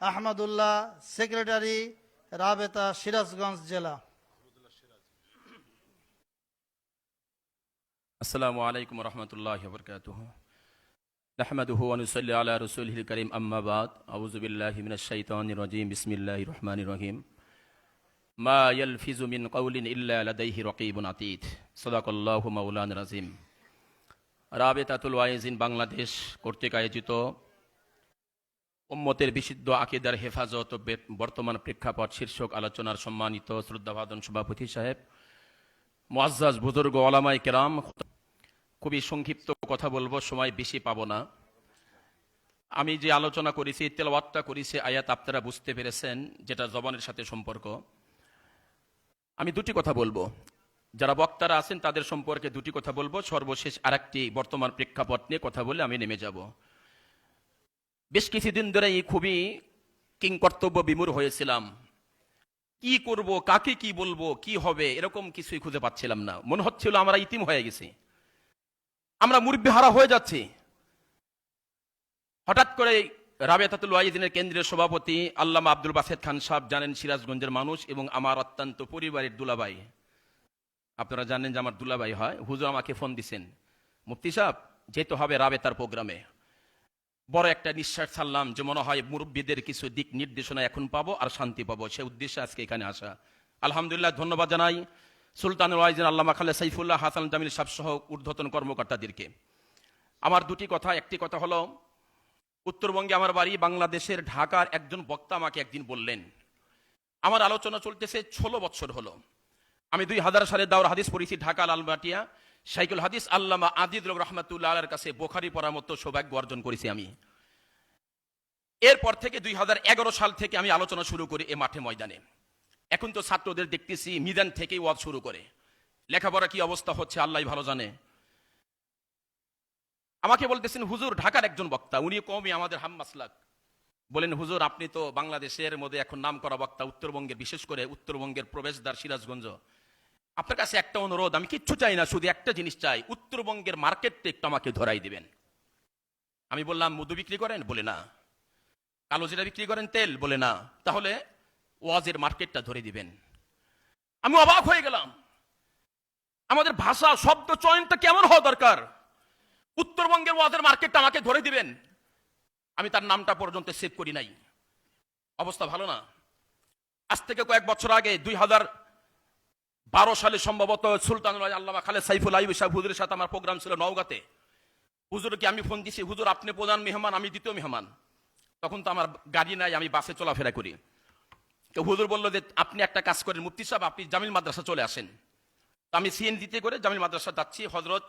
Speaker 6: আহমদুল্লাহ, সেক্রেটারি রাবেতা সিরাজগঞ্জ জেলা।
Speaker 7: আসসালামু আলাইকুম রহমতুল্লাহি ওয়া বারাকাতুহু। নাহমাদুহু ওয়া নুসাল্লি আলা রাসূলিহিল কারীম, আম্মা বাদ। আউযু বিল্লাহি মিনাশ শাইতানির রাজীম। বিসমিল্লাহির রহমানির রহিম। মা ইয়ালফিজু মিন কাওলিন ইল্লা লাদাইহি রাকীবুন আতীদ। সাদাকাল্লাহু মাওলানার আযীম। রাবেতাতুল ওয়াইজিন বাংলাদেশ কর্তৃক আয়োজিত উম্মতের বিশুদ্ধ আকীদার হেফাজত ও বর্তমান প্রেক্ষাপট শীর্ষক আলোচনার সম্মানিত শ্রদ্ধাভাজন সভাপতি সাহেব, মুআজ্জাজ বুজুর্গ ওলামায়ে কেরাম, খুবই সংক্ষিপ্ত কথা বলবো, সময় বেশি পাবো না। আমি যে আলোচনা করেছি, তেলাওয়াতটা করেছি, আয়াত আপনারা বুঝতে পেরেছেন, যেটা জবানের সাথে সম্পর্ক। আমি দুটি কথা বলবো, যারা বক্তারা আছেন তাদের সম্পর্কে দুটি কথা বলবো, সর্বশেষ আরেকটি বর্তমান প্রেক্ষাপট নিয়ে কথা বলে আমি নেমে যাব। বেশ কিছুদিন ধরে খুবই কিংকর্তব্য বিমূঢ় হয়েছিলাম, কি করব, কাকে কি বলবো, কি হবে, এরকম কিছুই খুঁজে পাচ্ছিলাম না। মনে হচ্ছিল আমরা ইতিম হয়ে গেছি, আমরা মুরব্বিহারা হয়ে যাচ্ছি। হঠাৎ করে রাবেতাতুল ওয়াইজিনের কেন্দ্রীয় সভাপতি আল্লামা আব্দুল বাসেত খান সাহেব, জানেন সিরাজগঞ্জের মানুষ এবং আমার অত্যন্ত পরিবারের দুলাভাই, আপনারা জানেন যে আমার দুলাভাই হয়, হুজুর আমাকে ফোন দিছেন, মুফতি সাহেব যেতে হবে রাবেতার প্রোগ্রামে। বড় একটা নিঃশ্বাস ছাড়লাম যে মনে হয় মুরব্বীদের কিছু দিক নির্দেশনা এখন পাবো আর শান্তি পাবো, সে উদ্দেশ্যে আজকে এখানে আসা। আলহামদুলিল্লাহ, ধন্যবাদ জানাই সুলতানুল ওয়াইজিন আল্লামা খালেদ সাইফুল্লাহ হাসান জামিল সাহেব সহ ঊর্ধ্বতন কর্মকর্তাদেরকে। আমার দুটি কথা, একটি কথা হলো, উত্তরবঙ্গে আমার বাড়ি, বাংলাদেশের ঢাকার একজন বক্তা আমাকে একদিন বললেন, আমার আলোচনা চলতেছে 16 বছর হলো, আমি 2000 সালে দাওরা হাদিস পড়েছি ঢাকা লালমাটিয়া, শাইখুল হাদিস আল্লামা আদিদুল রহমাতুল্লাহ আলাইহির কাছে বুখারী পড়ার মতো সৌভাগ্য অর্জন করেছি আমি। এরপর থেকে 2011 সাল থেকে আমি আলোচনা শুরু করি এ মাঠে ময়দানে। এখন তো ছাত্রদের দেখতেছি মিদান থেকেই ওয়াজ শুরু করে, লেখাপড়া কি অবস্থা হচ্ছে আল্লাহ ভালো জানে। আমাকে বলতেছেন হুজুর, ঢাকার একজন বক্তা, উনি কমই আমাদের হাম্মাসলাক, বলেন হুজুর আপনি তো বাংলাদেশের মধ্যে এখন নাম করা বক্তা, উত্তরবঙ্গের, বিশেষ করে উত্তরবঙ্গের প্রবেশদ্বার সিরাজগঞ্জ, আপনার কাছে একটা অনুরোধ, আমি কিচ্ছু চাই না, শুধু একটা জিনিস চাই, উত্তরবঙ্গের মার্কেটটা একটু আমাকে ধরাই দিবেন। আমি বললাম মধু বিক্রি করেন? বলে না। কালো জিরা বিক্রি করেন? তেল? বলে না। তাহলে ওয়াজের মার্কেটটা ধরে দিবেন। আমি অবাক হয়ে গেলাম, আমাদের ভাষা শব্দ চয়নটা কেমন হওয়া দরকার, উত্তরবঙ্গের ওয়াজের মার্কেটটা আমাকে ধরে দিবেন। আমি তার নামটা পর্যন্ত সেভ করি নাই। অবস্থা ভালো না। আজ থেকে কয়েক বছর আগে 2012 সালে সম্ভবত সুলতানুল আল্লামা খালেদ সাইফুল্লাহ সাহেব হুজুরের সাথে আমার প্রোগ্রাম ছিল নওগাঁতে। হুজুরকে আমি ফোন দিছি, হুজুর আপনি প্রধান মেহমান, আমি দ্বিতীয় মেহমান। তখন তো আমার গাড়ি নাই, আমি বাসে চলাফেরা করি। তো হুজুর বললো যে আপনি একটা কাজ করেন মুফতি সাহেব, আপনি জামিল মাদ্রাসা চলে আসেন। তো আমি সিএনজিতে করে জামিল মাদ্রাসা যাচ্ছি। হজরত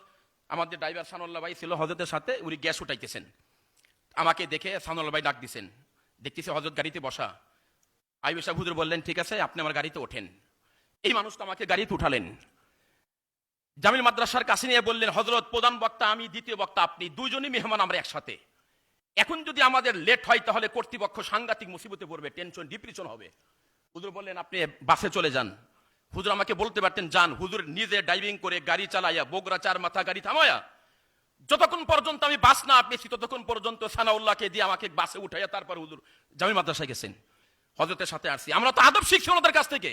Speaker 7: আমাদের ড্রাইভার সানুল্লাহ ভাই ছিল হজরতের সাথে, উনি গ্যাস উঠাইতেছেন। আমাকে দেখে সানুল্লাহ ভাই ডাক দিছেন, দেখতেছি হজরত গাড়িতে বসা। আইবি সাহেব হুজুর বললেন ঠিক আছে আপনি আমার গাড়িতে ওঠেন। এই মানুষটা আমাকে গাড়িতে উঠালেন, জামিল মাদ্রাসার কাছে নিয়ে বললেন হজরত প্রধান বক্তা আমি, দ্বিতীয় বক্তা আপনি, দুইজনই মেহমান আমরা একসাথে। এখন যদি আমাদের লেট হয় তাহলে কর্তৃপক্ষ সাংঘাতিক মুসিবতে পড়বে, টেনশন ডিপ্রেশন হবে। হুজুর বললেন আপনি বাসে চলে যান। হুজুর আমাকে বলতে পারতেন যান, হুজুর নিজে ড্রাইভিং করে গাড়ি চালাইয়া বগুড়া 4 মাথা গাড়ি থামায়া যতক্ষণ পর্যন্ত আমি বাস না পেয়েছি ততক্ষণ পর্যন্ত সানাউল্লাহকে দিয়ে আমাকে বাসে উঠাইয়া তারপর হুজুর জামিল মাদ্রাসায় গেছেন, হজরতের সাথে আসছি। আমরা তো আদব শিখছি ওনাদের কাছ থেকে,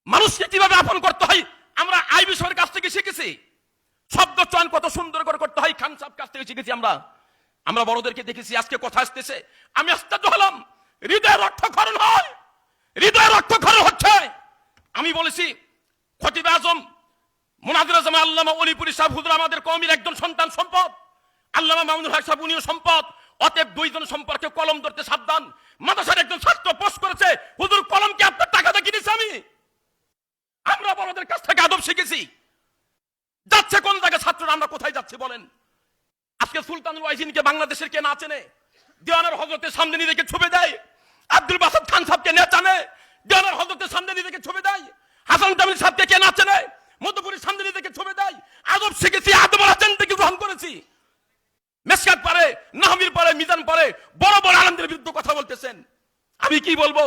Speaker 7: মানুষকে কিভাবে আপন করতে হয় আমরা আইবি সাহেবের কাছ থেকে শিখেছি। শব্দ চয়ন কত সুন্দর করে করতে হয় খান সাহেব কাছ থেকে শিখেছি আমরা। আমরা বড়দেরকে দেখেছি, আজকে কথা আসতেছে আমি আশ্চর্য হলাম, হৃদয় রক্তক্ষরণ হয়, হৃদয় রক্তক্ষরণ হচ্ছে। আমি বলেছি খতিব আজম মুনাজির আজম আল্লামা অলিপুরি সাহেব হুজুর আমাদের কওমের একজন সন্তান সম্পদ, আল্লামা মামুনুল হক সাহেব উনিও সম্পদ। অতএব দুইজন সম্পর্কে কলম ধরতে সাবধান। মাদ্রাসার একজন ছাত্র পোস্ট করেছে, হুজুর কলম কি আপনার টাকা দিয়ে কিনেছি আমি? আমরা বড়দের কাছ থেকে আদব শিখেছি। যাচ্ছে কোন জায়গায় ছাত্ররা, আমরা কোথায় যাচ্ছি বলেন? আজকে সুলতানুল ওয়াইজিনকে বাংলাদেশের কে না চেনে? দেওয়ানার হযরতের সামনে নিজেকে ছুপে দেয়। আব্দুল বাসাত খান সাহেবকে না জানে, দেওয়ানার হযরতের সামনে নিজেকে ছুপে দেয়। হাসান তামিল সাহেবকে কে না চেনে? মধুপুরের সামনে নিজেকে ছুপে দেয়। আদব শিখেছি, আদব আচরণ থেকে গ্রহণ করেছি। মেশকাত পারে, নাহমির পারে, মিজান পারে, বড় বড় আলেমদের বিরুদ্ধে কথা বলতেছেন। আমি কি বলবো?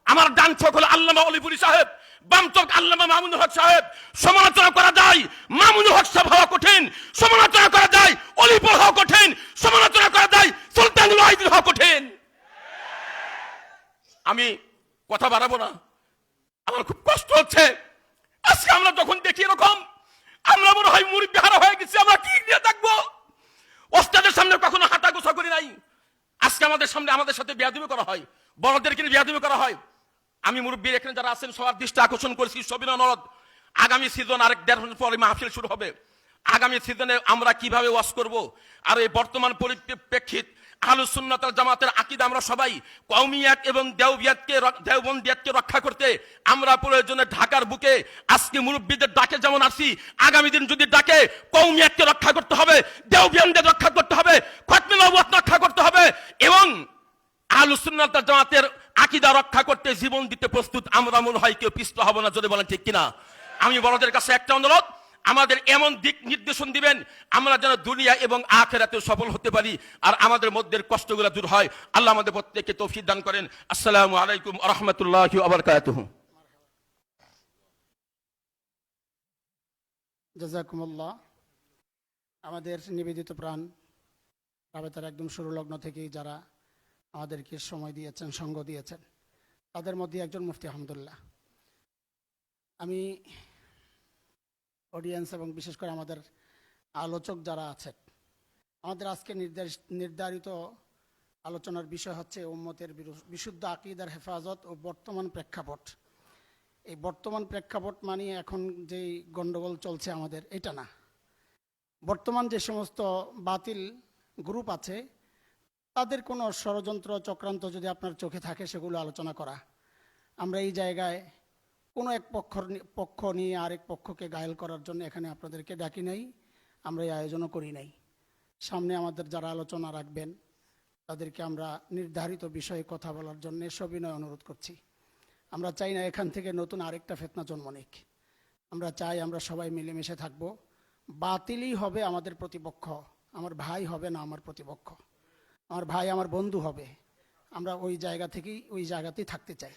Speaker 7: আমার ডান চোখ হলো আল্লামা অলিপুরি সাহেব, বাম চোখ আল্লামা মামুনুল হক সাহেব। সমালোচনা করা যায়, মামুনুল হক সাহেব হওয়া কঠিন। সমালোচনা করা যায়, অলিপুর হওয়া কঠিন। সমালোচনা করা যায়, সুলতানুল ওয়াইজিন হওয়া কঠিন। আমি কথা বাড়াবো না, আমার খুব কষ্ট হচ্ছে। আজকে আমরা যখন দেখি এরকম, আমরা মনে হয় মুরব্বি হারা হয়ে গেছি। আমরা কি নিয়ে থাকবো? ওস্তাদের সামনে কখনো হাঁটা গোছা করি নাই। আজকে আমাদের সামনে আমাদের সাথে বেয়াদবি করা হয়, বড়দেরকে বেয়াদবি করা হয়। আমি মুরব্বীর এখানে যারা আছেন সবার দৃষ্টি আকর্ষণ করেছি, সবিনয় অনুরোধ, আগামী সিজন আরেক 1.5 বছর পরে মাহফিল শুরু হবে। আগামী সিজনে আমরা কিভাবে ওয়াজ করব, আর এই বর্তমান পরিপ্রেক্ষিত আহলুস সুন্নাত ওয়াল জামাতের আকীদা আমরা সবাই কওমিয়াত এবং দেওবন্দিয়াতকে রক্ষা করতে আমরা প্রয়োজনে ঢাকার বুকে আজকে মুরব্বীদের ডাকে যেমন আসি, আগামী দিন যদি ডাকে কওমিয়াতকে রক্ষা করতে হবে, দেওবন্দিয়াত রক্ষা করতে হবে, খতমে নবুয়ত রক্ষা করতে হবে এবং আহলুস সুন্নাত ওয়াল জামাতের আকীদা রক্ষা করতে জীবন দিতে প্রস্তুত। আমরা মনে হয় কেউ পিছপা হব না, যদি বলেন ঠিক কিনা। আমি বড়দের কাছে একটা অনুরোধ, আমাদের এমন দিক নির্দেশন দিবেন আমরা যেন দুনিয়া এবং আখিরাতে সফল হতে পারি, আর আমাদের মধ্যে কষ্টগুলো দূর হয়। আল্লাহ আমাদের প্রত্যেককে তৌফিক দান করেন। আসসালামু আলাইকুম ওয়া রাহমাতুল্লাহি ওয়া বারাকাতুহু।
Speaker 3: জাযাকুমুল্লাহ। আমাদের নিবেদিত প্রাণ রাবেতার একদম শুরু লগ্ন থেকেই যারা আমাদেরকে সময় দিয়েছেন, সঙ্গ দিয়েছেন, তাদের মধ্যে একজন মুফতি আহমদুল্লাহ। আমি অডিয়েন্স এবং বিশেষ করে আমাদের আলোচক যারা আছেন, আমাদের আজকে নির্ধারিত আলোচনার বিষয় হচ্ছে উম্মতের বিশুদ্ধ আকীদার হেফাজত ও বর্তমান প্রেক্ষাপট। এই বর্তমান প্রেক্ষাপট মানে এখন যেই গণ্ডগোল চলছে আমাদের, এটা না। বর্তমান যে সমস্ত বাতিল গ্রুপ আছে তাদের কোনো ষড়যন্ত্র চক্রান্ত যদি আপনার চোখে থাকে, সেগুলো আলোচনা করা। আমরা এই জায়গায় কোনো এক পক্ষ নিয়ে আরেক পক্ষকে ঘায়েল করার জন্য এখানে আপনাদেরকে ডাকি নাই, আমরা এই আয়োজনও করি নাই। সামনে আমাদের যারা আলোচনা রাখবেন তাদেরকে আমরা নির্ধারিত বিষয়ে কথা বলার জন্য সবিনয় অনুরোধ করছি। আমরা চাই না এখান থেকে নতুন আরেকটা ফিতনা জন্ম নিক। আমরা চাই আমরা সবাই মিলেমিশে থাকব। বাতিলই হবে আমাদের প্রতিপক্ষ, আমার ভাই হবে না আমার প্রতিপক্ষ। আমার ভাই আমার বন্ধু হবে। আমরা ওই জায়গাতেই থাকতে চাই।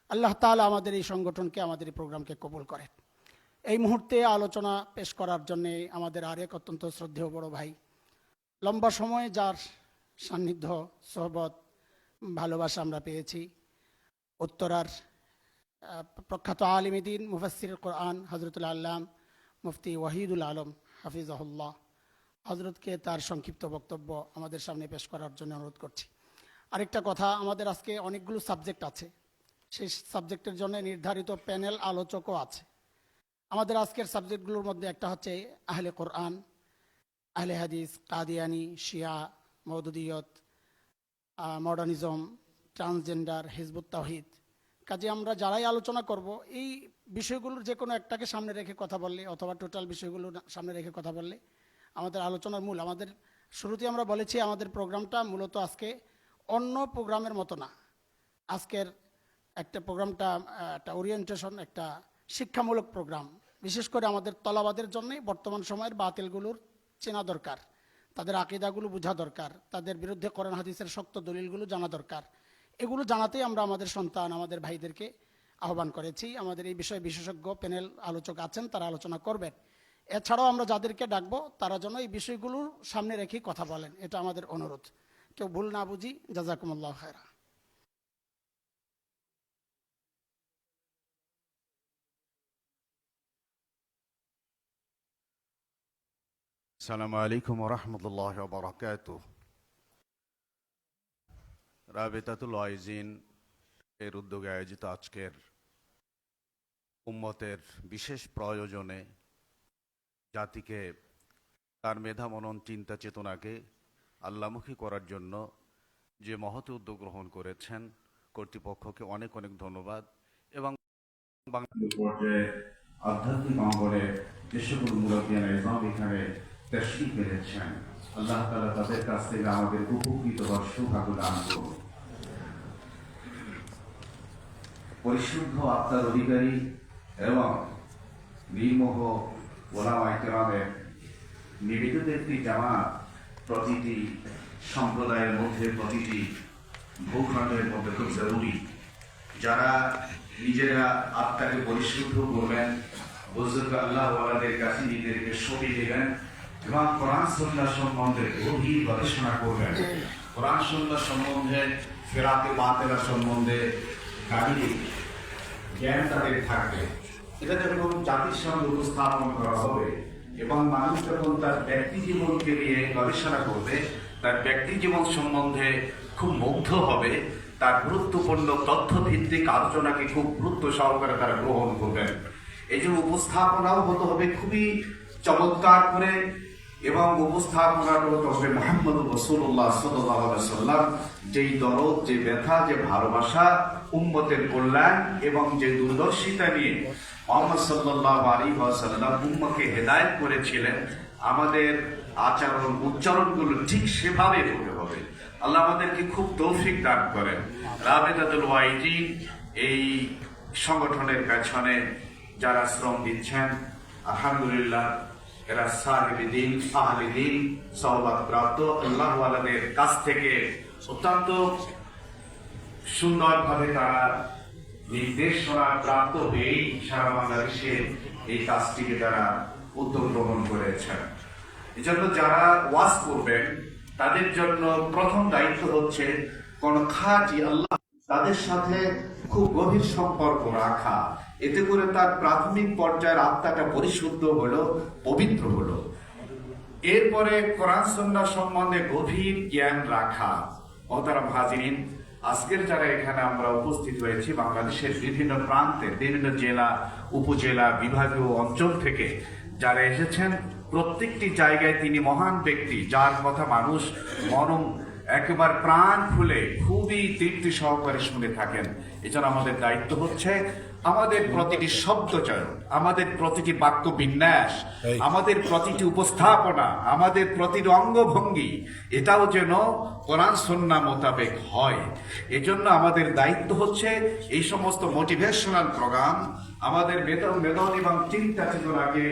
Speaker 3: আল্লাহ তাআলা আমাদের এই সংগঠনকে, আমাদের এই প্রোগ্রামকে কবুল করেন। এই মুহূর্তে আলোচনা পেশ করার জন্যে আমাদের আরেক অত্যন্ত শ্রদ্ধেয় বড় ভাই, লম্বা সময় যার সান্নিধ্য, সোহবত, ভালোবাসা আমরা পেয়েছি, উত্তরার প্রখ্যাত আলিমে দ্বীন, মুফাসসির কোরআন হযরতুল আল্লাম মুফতি ওয়াহিদুল আলম হাফিজাহুল্লাহ, হযরতকে তার সংক্ষিপ্ত বক্তব্য আমাদের সামনে পেশ করার জন্য অনুরোধ করছি। আরেকটা কথা, আমাদের আজকে অনেকগুলো সাবজেক্ট আছে, সেই সাবজেক্টের জন্য নির্ধারিত প্যানেল আলোচকও আছে। আমাদের আজকের সাবজেক্টগুলোর মধ্যে একটা হচ্ছে আহলে কোরআন, আহলে হাদিস, কাদিয়ানি, শিয়া, মওদুদিয়ত, মডার্নিজম, ট্রান্সজেন্ডার, হিজবুত তাওহীদ। কাজে আমরা যারাই আলোচনা করব, এই বিষয়গুলোর যে কোনো একটাকে সামনে রেখে কথা বললে অথবা টোটাল বিষয়গুলো সামনে রেখে কথা বললে আমাদের আলোচনার মূল, আমাদের শুরুতে আমরা বলেছি আমাদের প্রোগ্রামটা মূলত আজকে অন্য প্রোগ্রামের মতো না। আজকের একটা প্রোগ্রামটা একটা ওরিয়েন্টেশন, একটা শিক্ষামূলক প্রোগ্রাম। বিশেষ করে আমাদের তলাবাদের জন্য বর্তমান সময়ের বাতিলগুলোর চেনা দরকার, তাদের আকীদাগুলো বোঝা দরকার, তাদের বিরুদ্ধে কোরআন হাদিসের শক্ত দলিলগুলো জানা দরকার। এগুলো জানাতেই আমরা আমাদের সন্তান, আমাদের ভাইদেরকে আহ্বান করেছি। আমাদের এই বিষয়ে বিশেষজ্ঞ প্যানেল আলোচক আছেন, তারা আলোচনা করবেন। এছাড়াও আমরা যাদেরকে ডাকবো তারা যেন এই বিষয়গুলো সামনে রেখেই কথা বলেন, এটা আমাদের অনুরোধ। কেউ ভুল না বুঝি। জাযাকুমুল্লাহ খায়রা।
Speaker 8: السلام عليكم ورحمة الله وبركاته. রাবেতাতুল ওয়াইজিন এর উদ্যোগে আয়োজিত আজকের উম্মতের বিশেষ প্রয়োজনে জাতিকে তার মেধা মনন চিন্তা চেতনাকে আল্লামুখী করার জন্য যে মহৎ উদ্যোগ গ্রহণ করেছেন কর্তৃপক্ষকে অনেক অনেক ধন্যবাদ। এবং বাংলাদেশ পর্যায়ে আধ্যাত্মিক অঙ্গনে যে সকল মুরব্বিয়ান ইসলাম এখানে তাশরীফ এনেছেন, আল্লাহ তাআলা তাদের কাছ থেকে আমাদের উপকৃত হওয়ার সৌভাগ্য দান করুন। পরিশুদ্ধ আত্মার অধিকারী এবং নির্মোহ ওলামায়ে কেরামের নিবেদিত একটি জামাত প্রতিটি সম্প্রদায়ের মধ্যে, প্রতিটি ভূখণ্ডের মধ্যে খুব জরুরি। যারা নিজেরা আত্মাকে পরিশুদ্ধ করবেন, বুজুর্গ আল্লাহ ওয়ালাদের কাছে নিজেদেরকে সঁপে দেবেন এবং কোরআন সুন্নাহ সম্বন্ধে গভীর গবেষণা করবেন। কোরআন সুন্নাহ সম্বন্ধে, ফেরাতে বাতেলা সম্বন্ধে গাড়ি জ্ঞান তাদের থাকবে। এটা যখন জাতির সামনে উপস্থাপন করা হবে এবং মানুষ যখন তার ব্যক্তি জীবনকে নিয়ে গবেষণা করবে, তার ব্যক্তি জীবন সম্বন্ধে খুব মুগ্ধ হবে, তার গুরুত্বপূর্ণ তথ্য ভিত্তিক আলোচনাকে খুব গুরুত্ব সহকারে তারা গ্রহণ করবেন। এই যে উপস্থাপনাও হতে হবে খুবই চমৎকার করে, এবং উপস্থাপনাটা হতে হবে মুহাম্মদ রাসূলুল্লাহ সাল্লাল্লাহু আলাইহি সাল্লাম যেই দরদ, যে ব্যথা, যে ভালোবাসা, উম্মতের কল্যাণ এবং যে দূরদর্শিতা নিয়ে মুহাম্মদ সাল্লাল্লাহু আলাইহি ওয়াসাল্লাম উম্মতকে হেদায়েত করেছিলেন, আমাদের আচরণ উচ্চারণগুলো ঠিক সেভাবে হতে হবে। আল্লাহ আমাদেরকে খুব তৌফিক দান করেন। রাবেতাতুল ওয়াইজিন এই সংগঠনের পেছনে যারা শ্রম দিচ্ছেন, আলহামদুলিল্লাহ এরা সাহেব দিন, আহলে দিন, সওবাত প্রাপ্ত আল্লাহ ওয়ালাদের কাছ থেকে অত্যন্ত সুন্দরভাবে তারা নির্দেশনা প্রাপ্ত হয়েই সারা বাংলাদেশে এই কাজটিকে তারা উদ্যোগ গ্রহণ করেছেন। এজন্য যারা ওয়াজ করবেন তাদের জন্য প্রথম দায়িত্ব হচ্ছে কোন খাঁটি আল্লাহ তাদের সাথে খুব গভীর সম্পর্ক রাখা, এতে করে তার প্রাথমিক পর্যায়ের আত্মাটা পরিশুদ্ধ হলো, পবিত্র হলো। এরপরে কোরআন সুন্নাহ সম্বন্ধে গভীর জ্ঞান রাখা। মোহতারাম হাজিরিন, আজকের যারা এখানে আমরা উপস্থিত হয়েছি বাংলাদেশের বিভিন্ন প্রান্তে, বিভিন্ন জেলা, উপজেলা, বিভাগীয় অঞ্চল থেকে যারা এসেছেন, প্রত্যেকটি জায়গায় তিনি মহান ব্যক্তি, যার কথা মানুষ মনম একেবারে প্রাণ খুলে খুবই তৃপ্তি সহকারে শুনে থাকেন। এজন্য আমাদের দায়িত্ব হচ্ছে আমাদের প্রতিটি শব্দচয়ন, আমাদের প্রতিটি বাক্য বিন্যাস, আমাদের প্রতিটি উপস্থাপনা, আমাদের প্রতিটি অঙ্গভঙ্গি এটাও যেন কোরআন সুন্নাহ মোতাবেক হয়। এজন্য আমাদের দায়িত্ব হচ্ছে এই সমস্ত মোটিভেশনাল প্রোগ্রাম আমাদের মেধন এবং চিন্তা চেতনাকে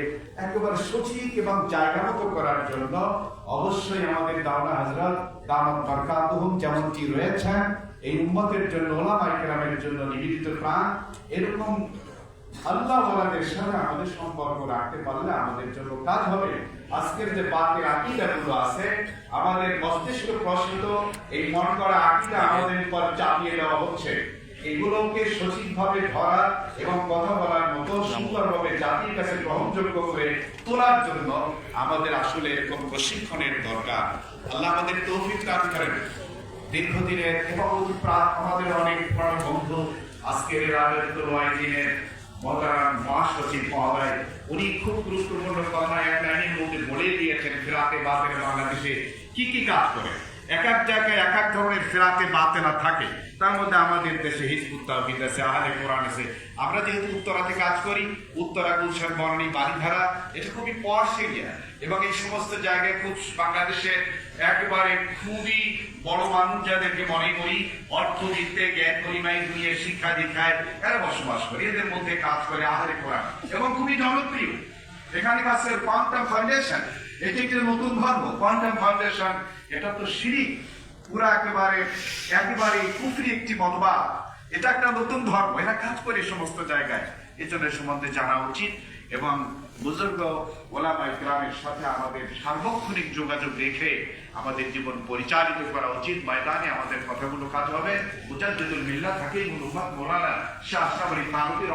Speaker 8: একেবারে সঠিক এবং জায়গা মতো করার জন্য অবশ্যই আমাদের দাওলা হযরত দামাত বরকাতুহুম যেমনটি রয়েছেন এই উম্মতের জন্য, ওলামায়ে কেরামের জন্য নিবেদিত প্রাণ, এরকম আল্লাহ ওয়ালাদের সাথে আমাদের সম্পর্ক রাখতে পারলে আমাদের জন্য কাজ হবে। আজকের যে বাতের আকীদাগুলো আছে, আমাদের মস্তিষ্ক প্রসূত এই মন করা আকীদা আমাদের উপর চাপিয়ে দেওয়া হচ্ছে, এগুলোকে সঠিকভাবে ধরা এবং কথা বলার মতো সুন্দরভাবে জাতির কাছে গ্রহণযোগ্য করে তোলার জন্য আমাদের আসলে এরকম প্রশিক্ষণের দরকার। আল্লাহ আমাদের তৌফিক দান করেন। দীর্ঘদিনের এবং আমাদের অনেক পুরানো বন্ধু আজকের রাবেতাতুল ওয়াইজিনের মহতারাম মহাসচিব মহোদয়, উনি খুব গুরুত্বপূর্ণ কথা এক লাইনের মধ্যে বলে দিয়েছেন ফেরাতে বাতেলা বাংলাদেশে কি কি কাজ করে। এক এক জায়গায় এক এক ধরনের ফেরাতে বাতেলা থাকে, তার মধ্যে আমাদের দেশে হিজবুত তাওহীদ আছে, আহলে কোরআন আছে। আমরা যেহেতু উত্তরাতে কাজ করি, উত্তরা, গুলশান, বনানী, বারিধারা, এটা খুবই পশ এরিয়া এবং এই সমস্ত জায়গায় খুব বাংলাদেশের একেবারে খুবই বড় মানুষ যাদেরকে মনে করি অর্থনীতিতে, জ্ঞান পরিমায় দুনিয়া শিক্ষা দীক্ষায় এরা বসবাস করে, এদের মধ্যে কাজ করে আহলে কোরআন এবং খুবই জনপ্রিয়। এখানে কাছে কোয়ান্টাম ফাউন্ডেশন, এটি একটি নতুন ধর্ম। কোয়ান্টাম ফাউন্ডেশন এটা তো শিরিক, পুরা একেবারে কুফরি একটি মতবাদ, এটা একটা নতুন ধর্ম, এরা কাজ করে সমস্ত জায়গায়। এই জন্য সম্বন্ধে জানা উচিত এবং বুজুর্গ ওলামায়ে কেরামের সাথে আমাদের সার্বক্ষণিক যোগাযোগ রেখে আমাদের জীবন পরিচালিত করা উচিত। ময়দানে আমাদের কথাগুলো কাজ হবে। মুজাদ্দিদুল মিল্লাত হাকিমুল উম্মাত মাওলানা শাহ আশরাফ আলী থানভী